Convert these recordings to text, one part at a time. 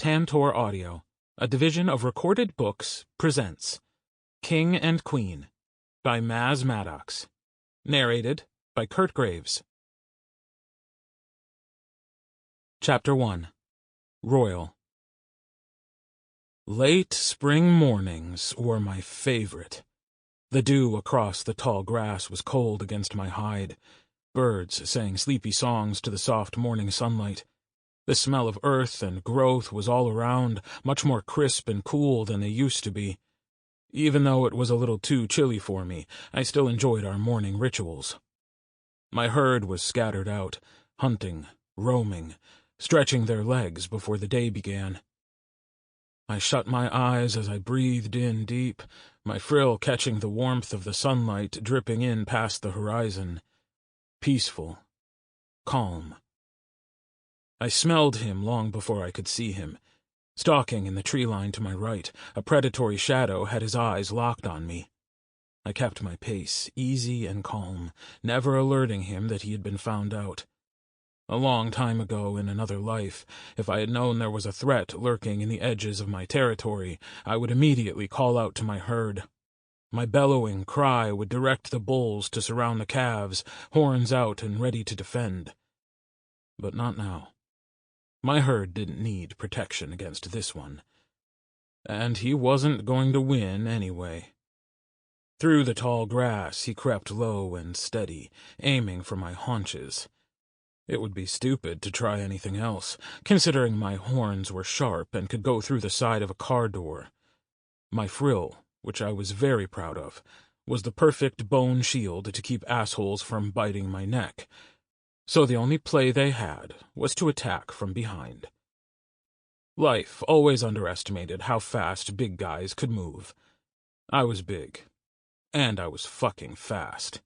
Tantor Audio, a division of Recorded Books, presents King and Queen by Maz Maddox. Narrated by Kirt Graves. Chapter 1. Royal. Late spring mornings were my favorite. The dew across the tall grass was cold against my hide. Birds sang sleepy songs to the soft morning sunlight. The smell of earth and growth was all around, much more crisp and cool than they used to be. Even though it was a little too chilly for me, I still enjoyed our morning rituals. My herd was scattered out, hunting, roaming, stretching their legs before the day began. I shut my eyes as I breathed in deep, my frill catching the warmth of the sunlight dripping in past the horizon. Peaceful. Calm. I smelled him long before I could see him. Stalking in the tree line to my right, a predatory shadow had his eyes locked on me. I kept my pace, easy and calm, never alerting him that he had been found out. A long time ago in another life, if I had known there was a threat lurking in the edges of my territory, I would immediately call out to my herd. My bellowing cry would direct the bulls to surround the calves, horns out and ready to defend. But not now. My herd didn't need protection against this one. And he wasn't going to win anyway. Through the tall grass he crept low and steady, aiming for my haunches. It would be stupid to try anything else, considering my horns were sharp and could go through the side of a car door. My frill, which I was very proud of, was the perfect bone shield to keep assholes from biting my neck. So the only play they had was to attack from behind. Life always underestimated how fast big guys could move. I was big, and I was fucking fast.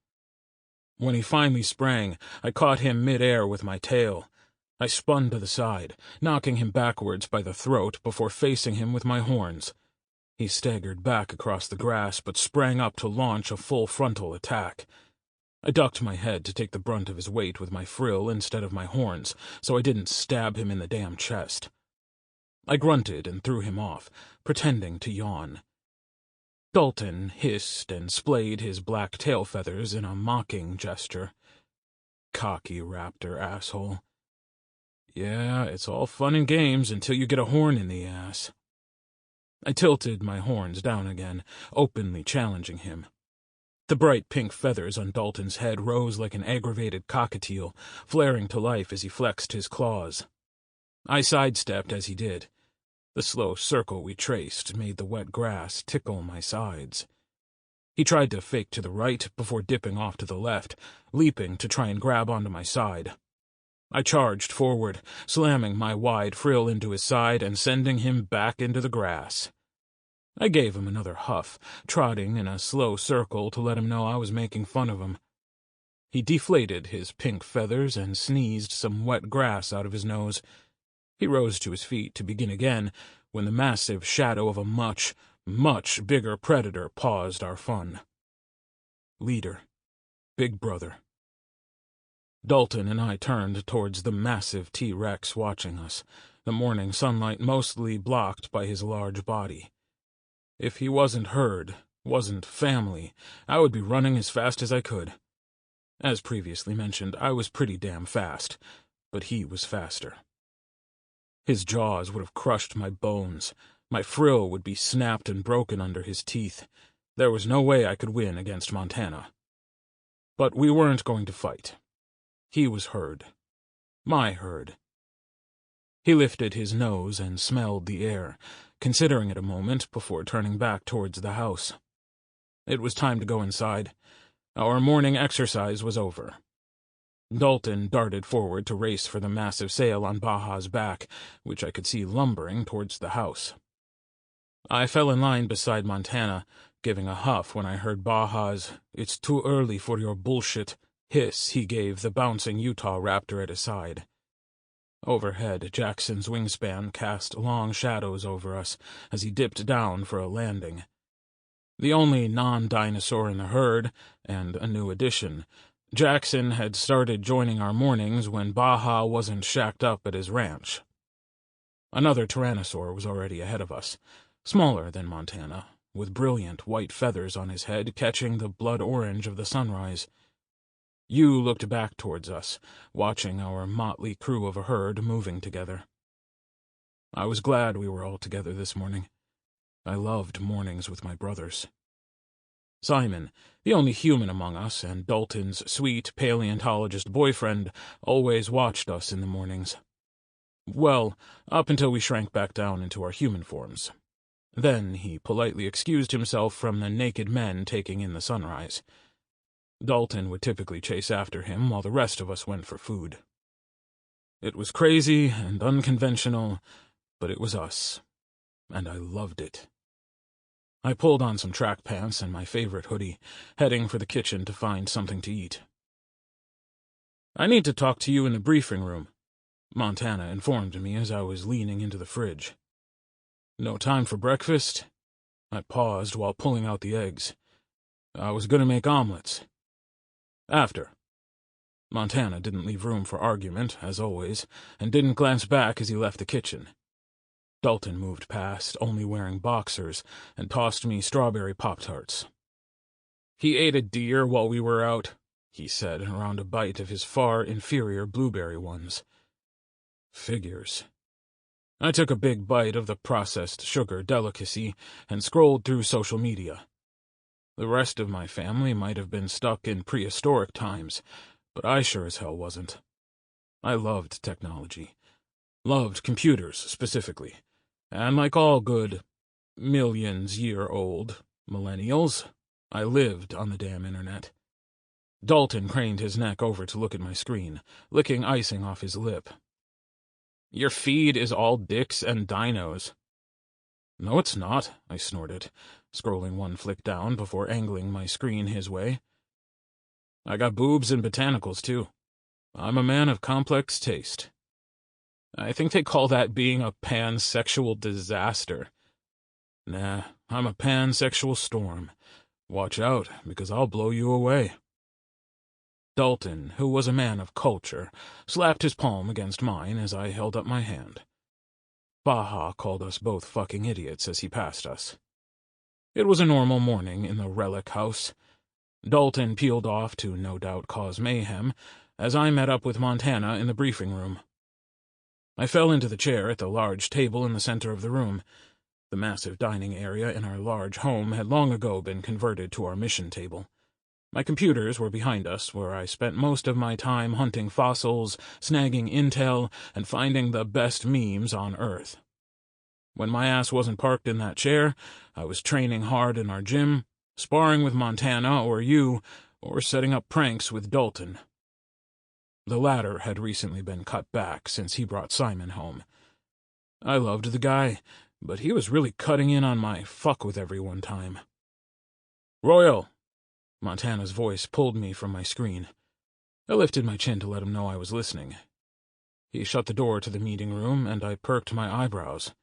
When he finally sprang, I caught him mid-air with my tail. I spun to the side, knocking him backwards by the throat before facing him with my horns. He staggered back across the grass but sprang up to launch a full frontal attack. I ducked my head to take the brunt of his weight with my frill instead of my horns, so I didn't stab him in the damn chest. I grunted and threw him off, pretending to yawn. Dalton hissed and splayed his black tail feathers in a mocking gesture. Cocky raptor asshole. Yeah, it's all fun and games until you get a horn in the ass. I tilted my horns down again, openly challenging him. The bright pink feathers on Dalton's head rose like an aggravated cockatiel, flaring to life as he flexed his claws. I sidestepped as he did. The slow circle we traced made the wet grass tickle my sides. He tried to fake to the right before dipping off to the left, leaping to try and grab onto my side. I charged forward, slamming my wide frill into his side and sending him back into the grass. I gave him another huff, trotting in a slow circle to let him know I was making fun of him. He deflated his pink feathers and sneezed some wet grass out of his nose. He rose to his feet to begin again when the massive shadow of a much, much bigger predator paused our fun. Leader. Big brother. Dalton and I turned towards the massive T-Rex watching us, the morning sunlight mostly blocked by his large body. If he wasn't herd, wasn't family, I would be running as fast as I could. As previously mentioned, I was pretty damn fast, but he was faster. His jaws would have crushed my bones. My frill would be snapped and broken under his teeth. There was no way I could win against Montana. But we weren't going to fight. He was herd. My herd. He lifted his nose and smelled the air, considering it a moment before turning back towards the house. It was time to go inside. Our morning exercise was over. Dalton darted forward to race for the massive sail on Baja's back, which I could see lumbering towards the house. I fell in line beside Montana, giving a huff when I heard Baja's "It's too early for your bullshit" hiss he gave the bouncing Utah raptor at his side. Overhead, Jackson's wingspan cast long shadows over us as he dipped down for a landing. The only non-dinosaur in the herd, and a new addition, Jackson had started joining our mornings when Baja wasn't shacked up at his ranch. Another tyrannosaur was already ahead of us, smaller than Montana, with brilliant white feathers on his head catching the blood orange of the sunrise. You looked back towards us, watching our motley crew of a herd moving together. I was glad we were all together this morning. I loved mornings with my brothers. Simon, the only human among us, and Dalton's sweet paleontologist boyfriend, always watched us in the mornings. Well, up until we shrank back down into our human forms. Then he politely excused himself from the naked men taking in the sunrise. Dalton would typically chase after him while the rest of us went for food. It was crazy and unconventional, but it was us, and I loved it. I pulled on some track pants and my favorite hoodie, heading for the kitchen to find something to eat. "I need to talk to you in the briefing room," Montana informed me as I was leaning into the fridge. "No time for breakfast?" I paused while pulling out the eggs. I was going to make omelets. "After." Montana didn't leave room for argument, as always, and didn't glance back as he left the kitchen. Dalton moved past, only wearing boxers, and tossed me strawberry Pop-Tarts. "He ate a deer while we were out," he said around a bite of his far inferior blueberry ones. Figures. I took a big bite of the processed sugar delicacy and scrolled through social media. The rest of my family might have been stuck in prehistoric times, but I sure as hell wasn't. I loved technology. Loved computers, specifically. And like all good millions-year-old millennials, I lived on the damn internet. Dalton craned his neck over to look at my screen, licking icing off his lip. "Your feed is all dicks and dinos." "No, it's not," I snorted, scrolling one flick down before angling my screen his way. "I got boobs and botanicals, too. I'm a man of complex taste. I think they call that being a pansexual disaster. Nah, I'm a pansexual storm. Watch out, because I'll blow you away." Dalton, who was a man of culture, slapped his palm against mine as I held up my hand. Baja called us both fucking idiots as he passed us. It was a normal morning in the Relic House. Dalton peeled off to no doubt cause mayhem, as I met up with Montana in the briefing room. I fell into the chair at the large table in the center of the room. The massive dining area in our large home had long ago been converted to our mission table. My computers were behind us, where I spent most of my time hunting fossils, snagging intel, and finding the best memes on Earth. When my ass wasn't parked in that chair, I was training hard in our gym, sparring with Montana or you, or setting up pranks with Dalton. The latter had recently been cut back since he brought Simon home. I loved the guy, but he was really cutting in on my fuck with everyone time. "Royal!" Montana's voice pulled me from my screen. I lifted my chin to let him know I was listening. He shut the door to the meeting room, and I perked my eyebrows.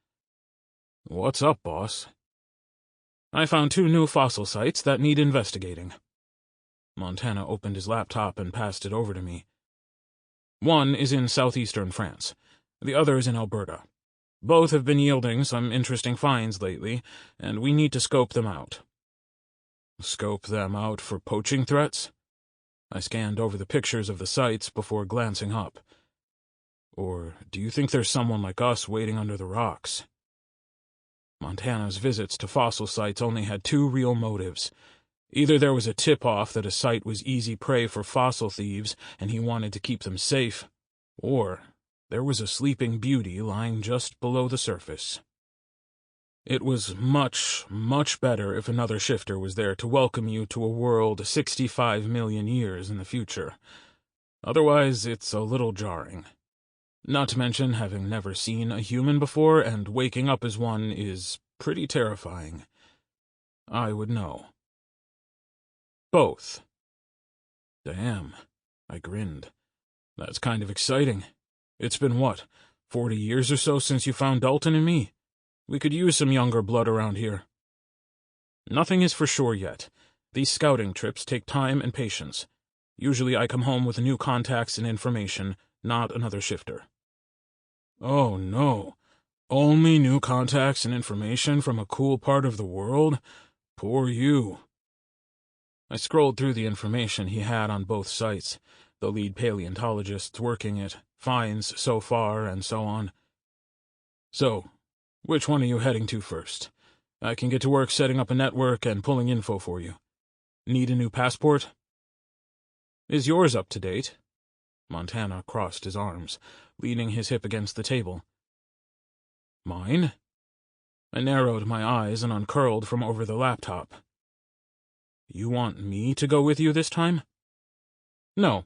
"What's up, boss?" "I found 2 new fossil sites that need investigating." Montana opened his laptop and passed it over to me. "One is in southeastern France. The other is in Alberta. Both have been yielding some interesting finds lately, and we need to scope them out." "Scope them out for poaching threats?" I scanned over the pictures of the sites before glancing up. "Or do you think there's someone like us waiting under the rocks?" Montana's visits to fossil sites only had 2 real motives. Either there was a tip-off that a site was easy prey for fossil thieves and he wanted to keep them safe, or there was a sleeping beauty lying just below the surface. It was much, much better if another shifter was there to welcome you to a world 65 million years in the future. Otherwise, it's a little jarring. Not to mention having never seen a human before, and waking up as one is pretty terrifying. I would know. "Both." "Damn," I grinned. "That's kind of exciting. It's been what, 40 years or so since you found Dalton and me? We could use some younger blood around here." "Nothing is for sure yet. These scouting trips take time and patience. Usually I come home with new contacts and information, not another shifter." "Oh, no. Only new contacts and information from a cool part of the world? Poor you. I scrolled through the information he had on both sites, the lead paleontologists working it, finds so far, and so on. So, which one are you heading to first? I can get to work setting up a network and pulling info for you. Need a new passport? Is yours up to date? Montana crossed his arms, leaning his hip against the table. Mine? I narrowed my eyes and uncurled from over the laptop. You want me to go with you this time? No.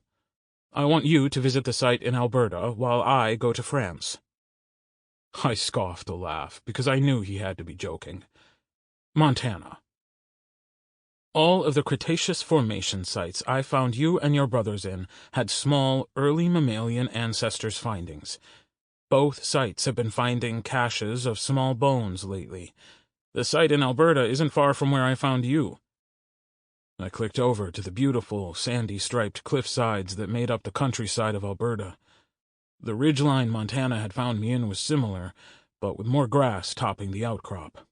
I want you to visit the site in Alberta while I go to France. I scoffed a laugh, because I knew he had to be joking. Montana. All of the Cretaceous formation sites I found you and your brothers in had small, early mammalian ancestors findings. Both sites have been finding caches of small bones lately. The site in Alberta isn't far from where I found you. I clicked over to the beautiful, sandy-striped cliff sides that made up the countryside of Alberta. The ridgeline Montana had found me in was similar, but with more grass topping the outcrop.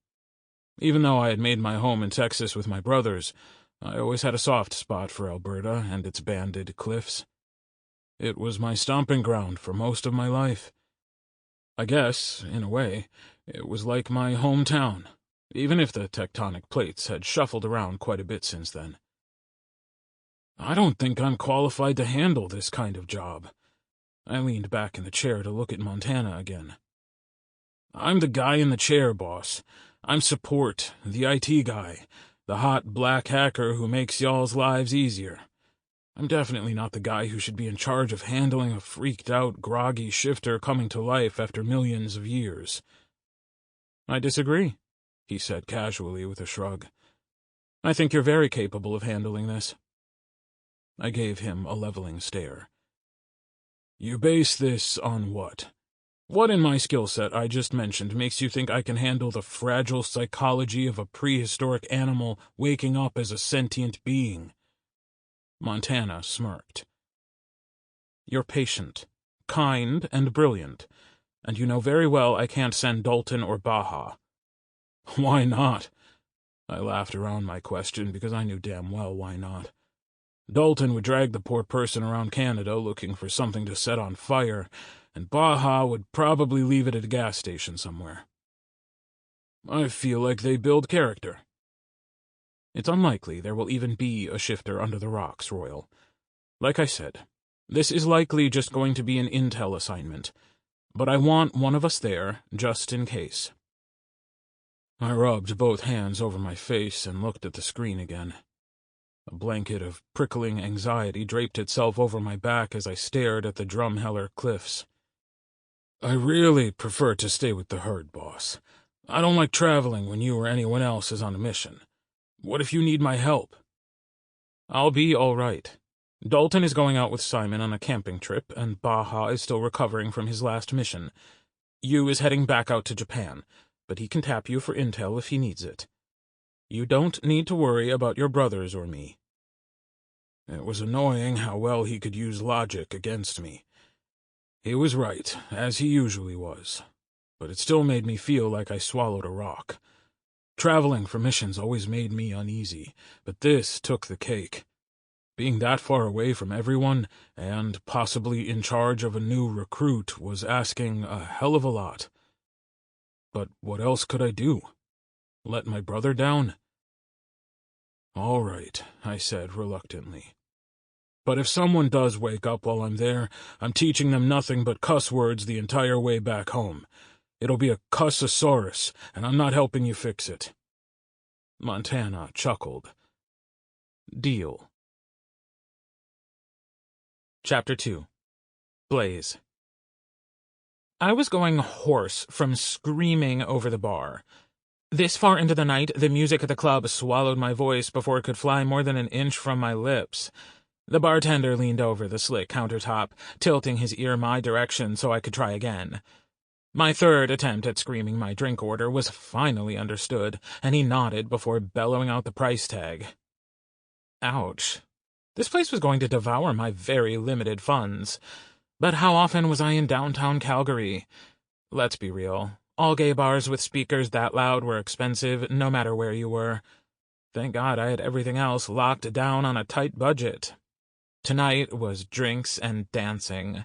Even though I had made my home in Texas with my brothers, I always had a soft spot for Alberta and its banded cliffs. It was my stomping ground for most of my life. I guess, in a way, it was like my hometown, even if the tectonic plates had shuffled around quite a bit since then. I don't think I'm qualified to handle this kind of job. I leaned back in the chair to look at Montana again. I'm the guy in the chair, boss. I'm support, the IT guy, the hot black hacker who makes y'all's lives easier. I'm definitely not the guy who should be in charge of handling a freaked-out, groggy shifter coming to life after millions of years. I disagree, he said casually with a shrug. I think you're very capable of handling this. I gave him a leveling stare. You base this on what? What in my skill set I just mentioned makes you think I can handle the fragile psychology of a prehistoric animal waking up as a sentient being? Montana smirked. You're patient, kind, and brilliant, and you know very well I can't send Dalton or Baja. Why not? I laughed around my question because I knew damn well why not. Dalton would drag the poor person around Canada looking for something to set on fire, and Baja would probably leave it at a gas station somewhere. I feel like they build character. It's unlikely there will even be a shifter under the rocks, Royal. Like I said, this is likely just going to be an intel assignment, but I want one of us there, just in case. I rubbed both hands over my face and looked at the screen again. A blanket of prickling anxiety draped itself over my back as I stared at the Drumheller cliffs. I really prefer to stay with the herd, boss. I don't like traveling when you or anyone else is on a mission. What if you need my help? I'll be all right. Dalton is going out with Simon on a camping trip, and Baja is still recovering from his last mission. Yu is heading back out to Japan, but he can tap you for intel if he needs it. You don't need to worry about your brothers or me. It was annoying how well he could use logic against me. He was right, as he usually was, but it still made me feel like I swallowed a rock. Traveling for missions always made me uneasy, but this took the cake. Being that far away from everyone, and possibly in charge of a new recruit, was asking a hell of a lot. But what else could I do? Let my brother down? All right, I said reluctantly. But if someone does wake up while I'm there, I'm teaching them nothing but cuss words the entire way back home. It'll be a cussosaurus, and I'm not helping you fix it. Montana chuckled. Deal. Chapter 2. Blaze. I was going hoarse from screaming over the bar. This far into the night, the music at the club swallowed my voice before it could fly more than an inch from my lips. The bartender leaned over the slick countertop, tilting his ear my direction so I could try again. My third attempt at screaming my drink order was finally understood, and he nodded before bellowing out the price tag. Ouch. This place was going to devour my very limited funds. But how often was I in downtown Calgary? Let's be real. All gay bars with speakers that loud were expensive, no matter where you were. Thank God I had everything else locked down on a tight budget. Tonight was drinks and dancing.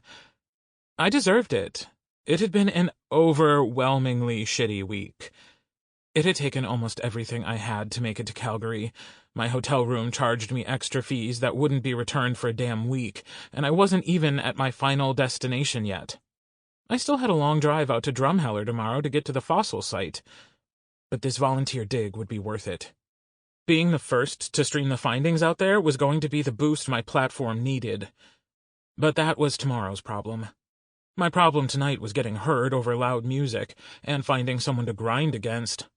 I deserved it. It had been an overwhelmingly shitty week. It had taken almost everything I had to make it to Calgary. My hotel room charged me extra fees that wouldn't be returned for a damn week, and I wasn't even at my final destination yet. I still had a long drive out to Drumheller tomorrow to get to the fossil site, but this volunteer dig would be worth it. Being the first to stream the findings out there was going to be the boost my platform needed. But that was tomorrow's problem. My problem tonight was getting heard over loud music and finding someone to grind against.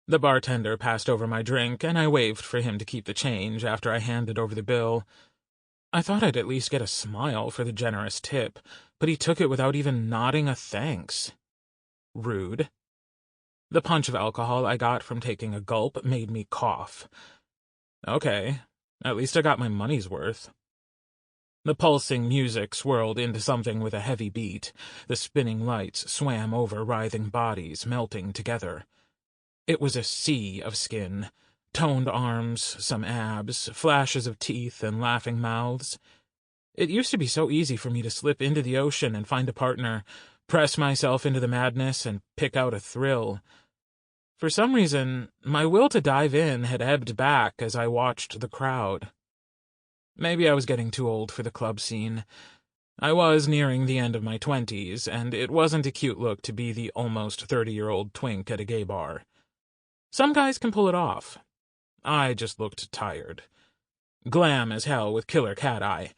The bartender passed over my drink, and I waved for him to keep the change after I handed over the bill. I thought I'd at least get a smile for the generous tip, but he took it without even nodding a thanks. Rude. The punch of alcohol I got from taking a gulp made me cough. Okay, at least I got my money's worth. The pulsing music swirled into something with a heavy beat. The spinning lights swam over writhing bodies, melting together. It was a sea of skin, toned arms, some abs, flashes of teeth and laughing mouths. It used to be so easy for me to slip into the ocean and find a partner, press myself into the madness and pick out a thrill. For some reason, my will to dive in had ebbed back as I watched the crowd. Maybe I was getting too old for the club scene. I was nearing the end of my 20s, and it wasn't a cute look to be the almost 30-year-old twink at a gay bar. Some guys can pull it off. I just looked tired. Glam as hell with killer cat eye,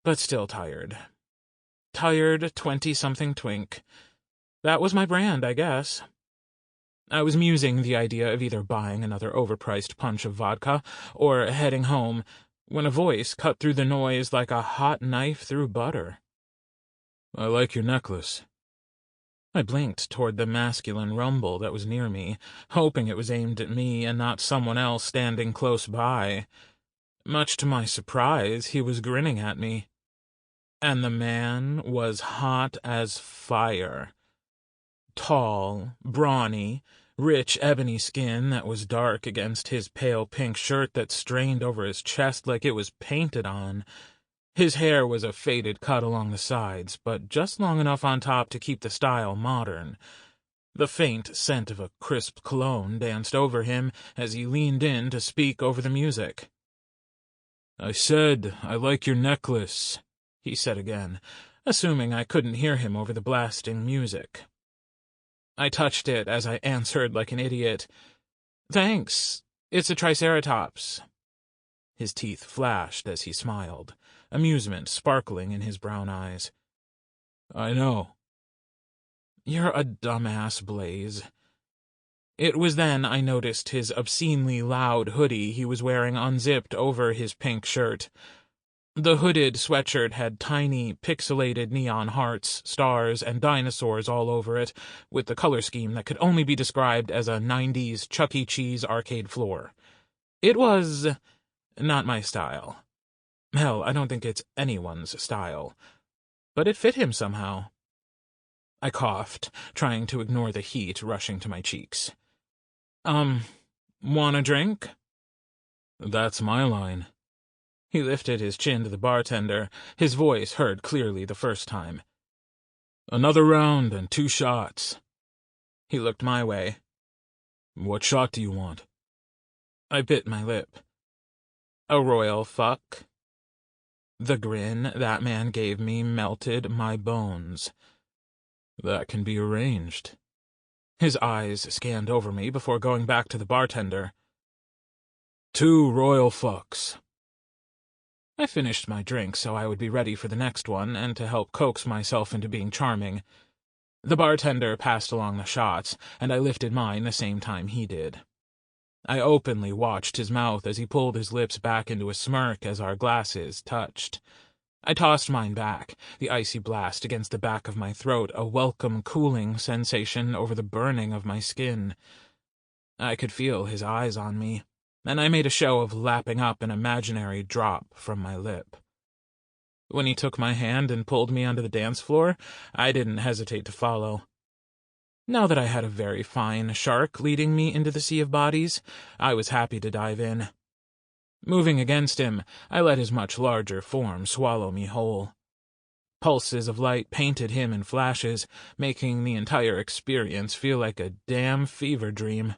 but still tired. Tired 20-something twink. That was my brand, I guess. I was musing the idea of either buying another overpriced punch of vodka or heading home when a voice cut through the noise like a hot knife through butter. "I like your necklace." I blinked toward the masculine rumble that was near me, hoping it was aimed at me and not someone else standing close by. Much to my surprise, he was grinning at me. And the man was hot as fire. Tall, brawny, rich ebony skin that was dark against his pale pink shirt that strained over his chest like it was painted on. His hair was a faded cut along the sides, but just long enough on top to keep the style modern. The faint scent of a crisp cologne danced over him as he leaned in to speak over the music. "I said, I like your necklace," he said again, assuming I couldn't hear him over the blasting music. I touched it as I answered like an idiot. "Thanks. It's a triceratops." His teeth flashed as he smiled, amusement sparkling in his brown eyes. "I know." "You're a dumbass, Blaze." It was then I noticed his obscenely loud hoodie he was wearing unzipped over his pink shirt. The hooded sweatshirt had tiny, pixelated neon hearts, stars, and dinosaurs all over it, with the color scheme that could only be described as a 90s Chuck E. Cheese arcade floor. It was not my style. Hell, I don't think it's anyone's style. But it fit him somehow. I coughed, trying to ignore the heat rushing to my cheeks. Want a drink?" "That's my line." He lifted his chin to the bartender, his voice heard clearly the first time. "Another round and 2 shots." He looked my way. "What shot do you want?" I bit my lip. "A royal fuck?" The grin that man gave me melted my bones. "That can be arranged." His eyes scanned over me before going back to the bartender. 2 royal fucks." I finished my drink so I would be ready for the next one and to help coax myself into being charming. The bartender passed along the shots, and I lifted mine the same time he did. I openly watched his mouth as he pulled his lips back into a smirk as our glasses touched. I tossed mine back, the icy blast against the back of my throat, a welcome cooling sensation over the burning of my skin. I could feel his eyes on me, and I made a show of lapping up an imaginary drop from my lip. When he took my hand and pulled me onto the dance floor, I didn't hesitate to follow. Now that I had a very fine shark leading me into the sea of bodies, I was happy to dive in. Moving against him, I let his much larger form swallow me whole. Pulses of light painted him in flashes, making the entire experience feel like a damn fever dream.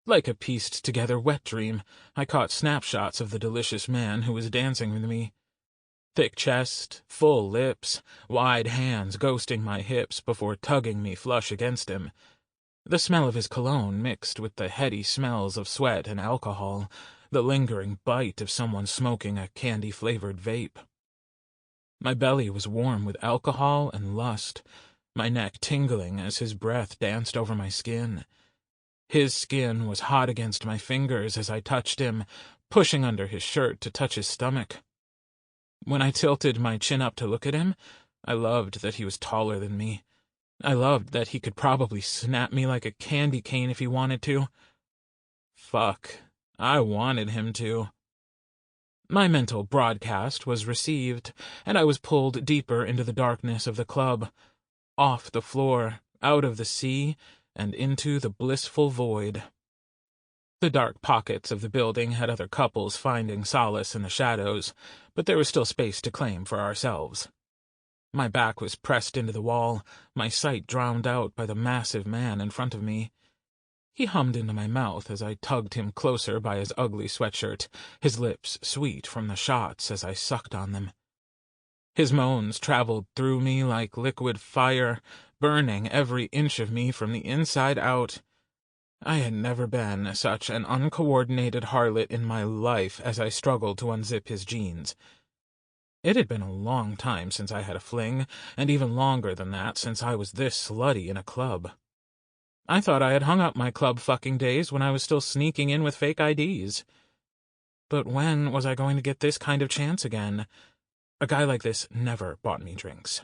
Like a pieced-together wet dream, I caught snapshots of the delicious man who was dancing with me. Thick chest, full lips, wide hands ghosting my hips before tugging me flush against him. The smell of his cologne mixed with the heady smells of sweat and alcohol, the lingering bite of someone smoking a candy-flavored vape. My belly was warm with alcohol and lust, my neck tingling as his breath danced over my skin. His skin was hot against my fingers as I touched him, pushing under his shirt to touch his stomach. When I tilted my chin up to look at him, I loved that he was taller than me. I loved that he could probably snap me like a candy cane if he wanted to. Fuck, I wanted him to. My mental broadcast was received, and I was pulled deeper into the darkness of the club, off the floor, out of the sea, and into the blissful void. The dark pockets of the building had other couples finding solace in the shadows, but there was still space to claim for ourselves. My back was pressed into the wall, my sight drowned out by the massive man in front of me. He hummed into my mouth as I tugged him closer by his ugly sweatshirt, his lips sweet from the shots as I sucked on them. His moans traveled through me like liquid fire, burning every inch of me from the inside out. I had never been such an uncoordinated harlot in my life as I struggled to unzip his jeans. It had been a long time since I had a fling, and even longer than that since I was this slutty in a club. I thought I had hung up my club-fucking days when I was still sneaking in with fake IDs. But when was I going to get this kind of chance again? A guy like this never bought me drinks.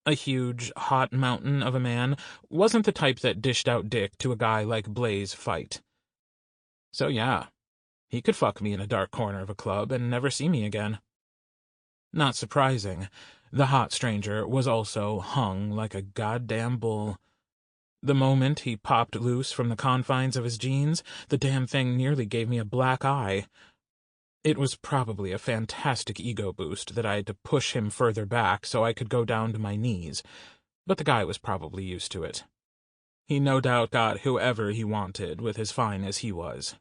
A huge, hot mountain of a man wasn't the type that dished out dick to a guy like Blaze Fight. So yeah, he could fuck me in a dark corner of a club and never see me again. Not surprising, the hot stranger was also hung like a goddamn bull. The moment he popped loose from the confines of his jeans, the damn thing nearly gave me a black eye. It was probably a fantastic ego boost that I had to push him further back so I could go down to my knees, but the guy was probably used to it. He no doubt got whoever he wanted with as fine as he was.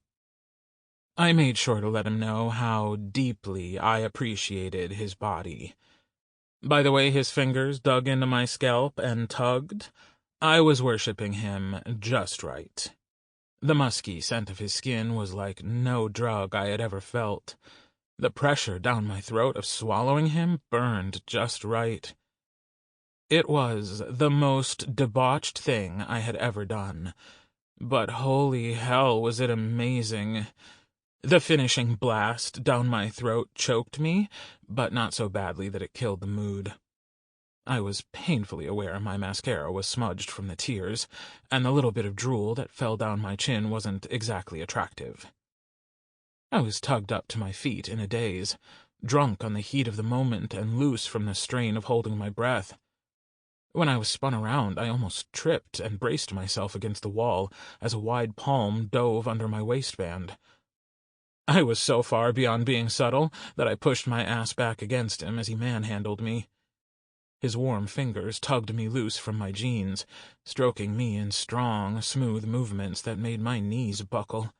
I made sure to let him know how deeply I appreciated his body. By the way his fingers dug into my scalp and tugged, I was worshipping him just right. The musky scent of his skin was like no drug I had ever felt. The pressure down my throat of swallowing him burned just right. It was the most debauched thing I had ever done, but holy hell was it amazing. The finishing blast down my throat choked me, but not so badly that it killed the mood. I was painfully aware my mascara was smudged from the tears, and the little bit of drool that fell down my chin wasn't exactly attractive. I was tugged up to my feet in a daze, drunk on the heat of the moment and loose from the strain of holding my breath. When I was spun around, I almost tripped and braced myself against the wall as a wide palm dove under my waistband. I was so far beyond being subtle that I pushed my ass back against him as he manhandled me. His warm fingers tugged me loose from my jeans, stroking me in strong, smooth movements that made my knees buckle.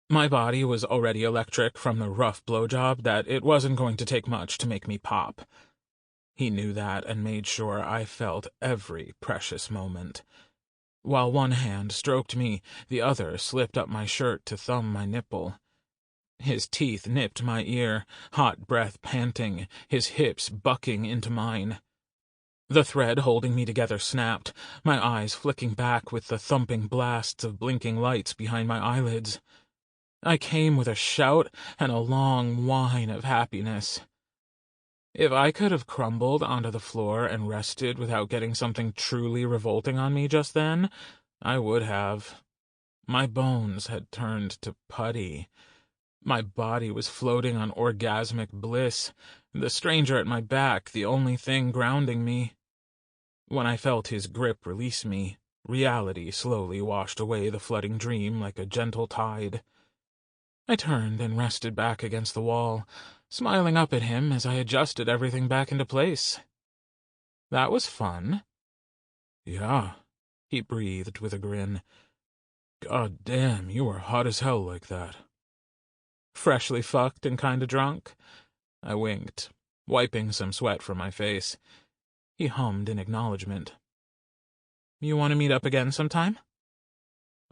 My body was already electric from the rough blowjob that it wasn't going to take much to make me pop. He knew that and made sure I felt every precious moment. While one hand stroked me, the other slipped up my shirt to thumb my nipple. His teeth nipped my ear, hot breath panting, his hips bucking into mine. The thread holding me together snapped, my eyes flicking back with the thumping blasts of blinking lights behind my eyelids. I came with a shout and a long whine of happiness. If I could have crumbled onto the floor and rested without getting something truly revolting on me just then, I would have. My bones had turned to putty. My body was floating on orgasmic bliss, the stranger at my back the only thing grounding me. When I felt his grip release me, reality slowly washed away the flooding dream like a gentle tide. I turned and rested back against the wall, smiling up at him as I adjusted everything back into place. That was fun. Yeah, he breathed with a grin. God damn, you were hot as hell like that. Freshly fucked and kinda drunk? I winked, wiping some sweat from my face. He hummed in acknowledgement. You want to meet up again sometime?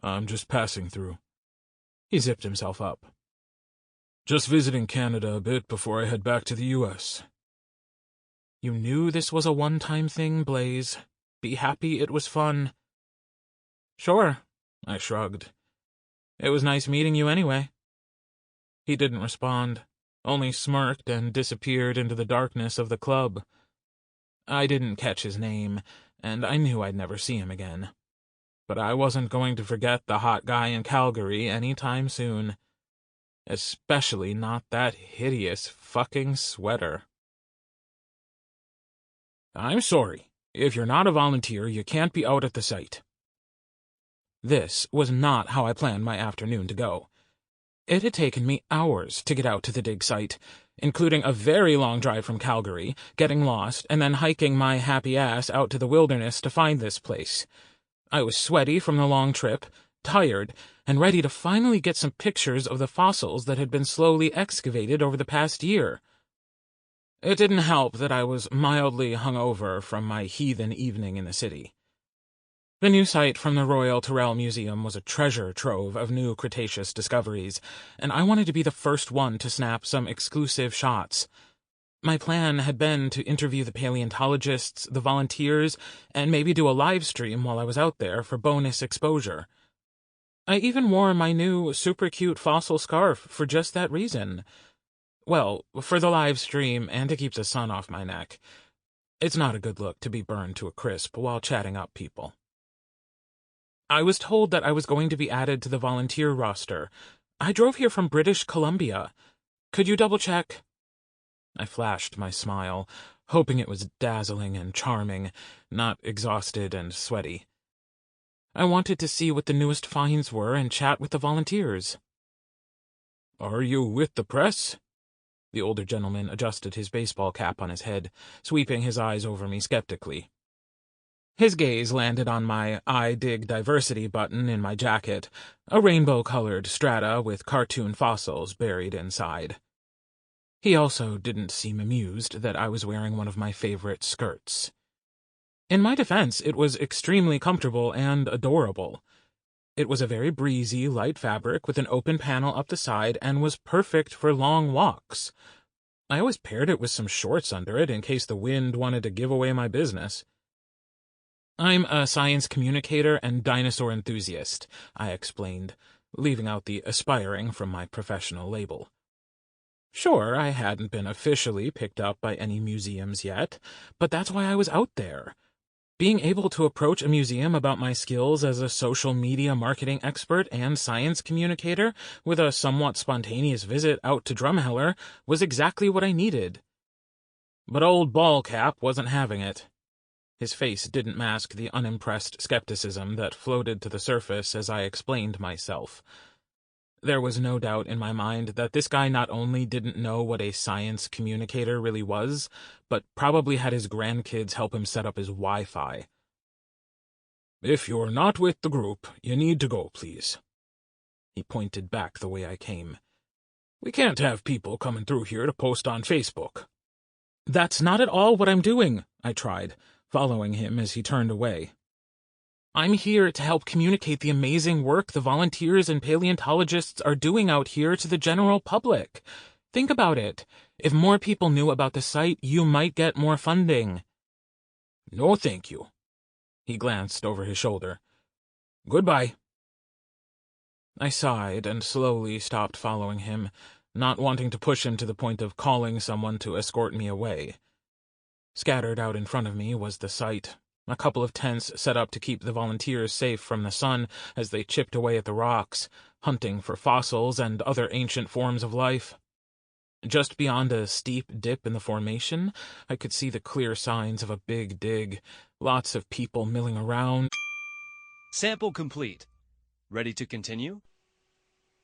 I'm just passing through. He zipped himself up. Just visiting Canada a bit before I head back to the U.S. You knew this was a one-time thing, Blaze. Be happy it was fun. Sure, I shrugged. It was nice meeting you anyway. He didn't respond, only smirked and disappeared into the darkness of the club. I didn't catch his name, and I knew I'd never see him again. But I wasn't going to forget the hot guy in Calgary any time soon. Especially not that hideous fucking sweater. I'm sorry. If you're not a volunteer, you can't be out at the site. This was not how I planned my afternoon to go. It had taken me hours to get out to the dig site, including a very long drive from Calgary, getting lost, and then hiking my happy ass out to the wilderness to find this place. I was sweaty from the long trip, tired, and ready to finally get some pictures of the fossils that had been slowly excavated over the past year. It didn't help that I was mildly hungover from my heathen evening in the city. The new site from the Royal Tyrrell Museum was a treasure trove of new Cretaceous discoveries, and I wanted to be the first one to snap some exclusive shots. My plan had been to interview the paleontologists, the volunteers, and maybe do a live stream while I was out there for bonus exposure. I even wore my new super cute fossil scarf for just that reason. Well, for the live stream and to keep the sun off my neck. It's not a good look to be burned to a crisp while chatting up people. I was told that I was going to be added to the volunteer roster. I drove here from British Columbia. Could you double-check? I flashed my smile, hoping it was dazzling and charming, not exhausted and sweaty. I wanted to see what the newest finds were and chat with the volunteers. Are you with the press? The older gentleman adjusted his baseball cap on his head, sweeping his eyes over me skeptically. His gaze landed on my I Dig Diversity button in my jacket, a rainbow-colored strata with cartoon fossils buried inside. He also didn't seem amused that I was wearing one of my favorite skirts. In my defense, it was extremely comfortable and adorable. It was a very breezy, light fabric with an open panel up the side and was perfect for long walks. I always paired it with some shorts under it in case the wind wanted to give away my business. I'm a science communicator and dinosaur enthusiast, I explained, leaving out the aspiring from my professional label. Sure, I hadn't been officially picked up by any museums yet, but that's why I was out there. Being able to approach a museum about my skills as a social media marketing expert and science communicator with a somewhat spontaneous visit out to Drumheller was exactly what I needed. But old Ballcap wasn't having it. His face didn't mask the unimpressed skepticism that floated to the surface as I explained myself. There was no doubt in my mind that this guy not only didn't know what a science communicator really was, but probably had his grandkids help him set up his Wi-Fi. If you're not with the group, you need to go, please. He pointed back the way I came. We can't have people coming through here to post on Facebook. That's not at all what I'm doing, I tried, following him as he turned away. I'm here to help communicate the amazing work the volunteers and paleontologists are doing out here to the general public. Think about it. If more people knew about the site, you might get more funding. No, thank you. He glanced over his shoulder. Goodbye. I sighed and slowly stopped following him, not wanting to push him to the point of calling someone to escort me away. Scattered out in front of me was the site, a couple of tents set up to keep the volunteers safe from the sun as they chipped away at the rocks, hunting for fossils and other ancient forms of life. Just beyond a steep dip in the formation, I could see the clear signs of a big dig, lots of people milling around. Sample complete. Ready to continue?